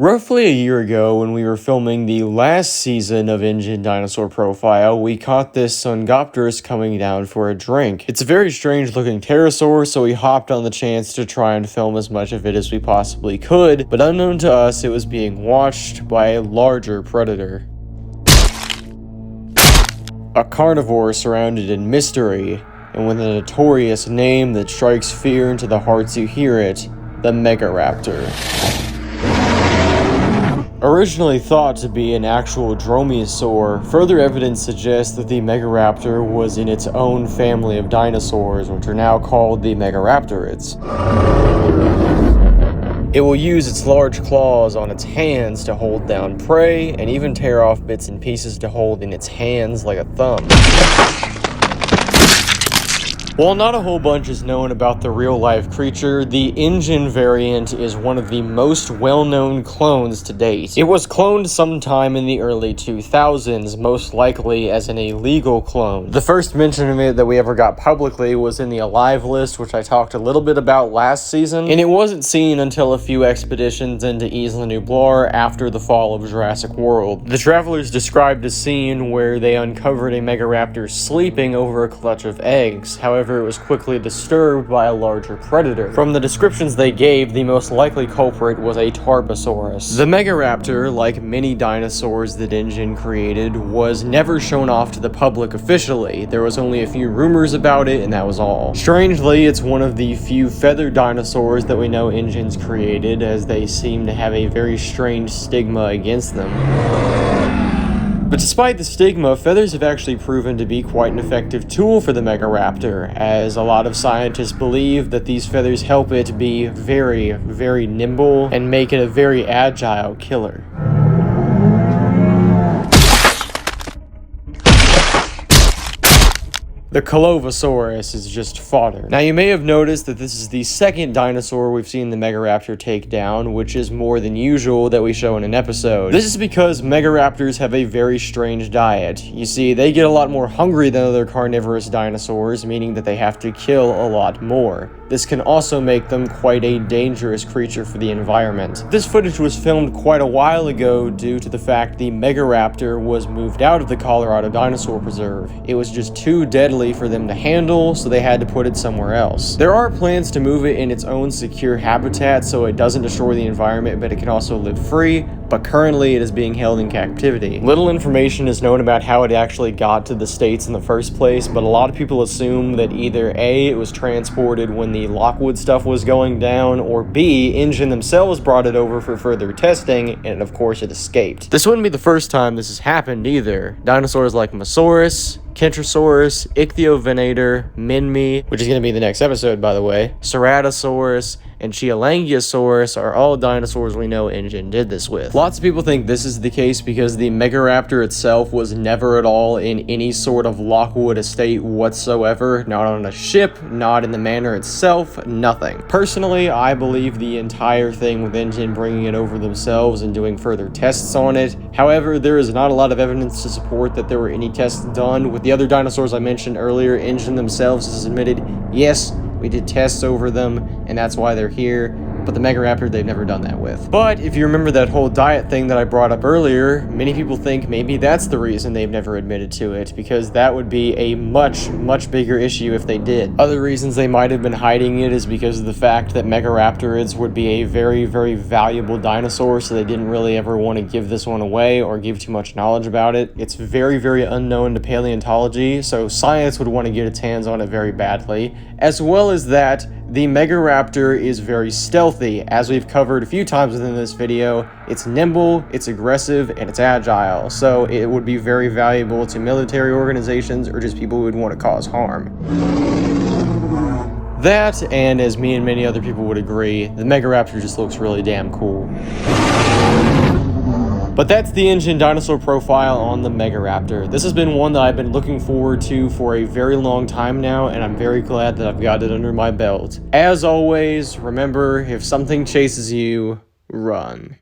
Roughly a year ago, when we were filming the last season of Ingen Dinosaur Profile, we caught this Sungopterus coming down for a drink. It's a very strange looking pterosaur, so we hopped on the chance to try and film as much of it as we possibly could, but unknown to us, it was being watched by a larger predator. A carnivore surrounded in mystery, and with a notorious name that strikes fear into the hearts who hear it, the Megaraptor. Originally thought to be an actual dromaeosaur, further evidence suggests that the Megaraptor was in its own family of dinosaurs, which are now called the Megaraptorids. It will use its large claws on its hands to hold down prey, and even tear off bits and pieces to hold in its hands like a thumb. While not a whole bunch is known about the real-life creature, the Ingen variant is one of the most well-known clones to date. It was cloned sometime in the early 2000s, most likely as an illegal clone. The first mention of it that we ever got publicly was in the Alive list, which I talked a little bit about last season, and it wasn't seen until a few expeditions into Isla Nublar after the fall of Jurassic World. The travelers described a scene where they uncovered a Megaraptor sleeping over a clutch of eggs. However, it was quickly disturbed by a larger predator. From the descriptions they gave, the most likely culprit was a Tarbosaurus. The Megaraptor, like many dinosaurs that Ingen created, was never shown off to the public officially. There was only a few rumors about it, and that was all. Strangely, it's one of the few feathered dinosaurs that we know Ingen's created, as they seem to have a very strange stigma against them. But despite the stigma, feathers have actually proven to be quite an effective tool for the Megaraptor, as a lot of scientists believe that these feathers help it be very, very nimble and make it a very agile killer. The Colovosaurus is just fodder. Now, you may have noticed that this is the second dinosaur we've seen the Megaraptor take down, which is more than usual that we show in an episode. This is because Megaraptors have a very strange diet. You see, they get a lot more hungry than other carnivorous dinosaurs, meaning that they have to kill a lot more. This can also make them quite a dangerous creature for the environment. This footage was filmed quite a while ago due to the fact the Megaraptor was moved out of the Colorado Dinosaur Preserve. It was just too deadly for them to handle, so they had to put it somewhere else. There are plans to move it in its own secure habitat so it doesn't destroy the environment, but it can also live free, but currently it is being held in captivity. Little information is known about how it actually got to the States in the first place, but a lot of people assume that either A, it was transported when the Lockwood stuff was going down, or B, Ingen themselves brought it over for further testing, and of course it escaped. This wouldn't be the first time this has happened either. Dinosaurs like Mosaurus, Kentrosaurus, Ichthyovenator, Minmi, which is going to be the next episode, by the way, Ceratosaurus, and Chialangiosaurus are all dinosaurs we know Ingen did this with. Lots of people think this is the case because the Megaraptor itself was never at all in any sort of Lockwood estate whatsoever, not on a ship, not in the manor itself, nothing. Personally, I believe the entire thing with Ingen bringing it over themselves and doing further tests on it. However, there is not a lot of evidence to support that there were any tests done. With the other dinosaurs I mentioned earlier, Ingen themselves has admitted, yes, we did tests over them, and that's why they're here, but the Megaraptor they've never done that with. But if you remember that whole diet thing that I brought up earlier, many people think maybe that's the reason they've never admitted to it, because that would be a much, much bigger issue if they did. Other reasons they might have been hiding it is because of the fact that Megaraptorids would be a very, very valuable dinosaur, so they didn't really ever want to give this one away or give too much knowledge about it. It's very, very unknown to paleontology, so science would want to get its hands on it very badly. As well as that, the Megaraptor is very stealthy. As we've covered a few times within this video, it's nimble, it's aggressive, and it's agile, so it would be very valuable to military organizations or just people who would want to cause harm. That, and as me and many other people would agree, the Megaraptor just looks really damn cool. But that's the Ingen dinosaur profile on the Megaraptor. This has been one that I've been looking forward to for a very long time now, and I'm very glad that I've got it under my belt. As always, remember, if something chases you, run.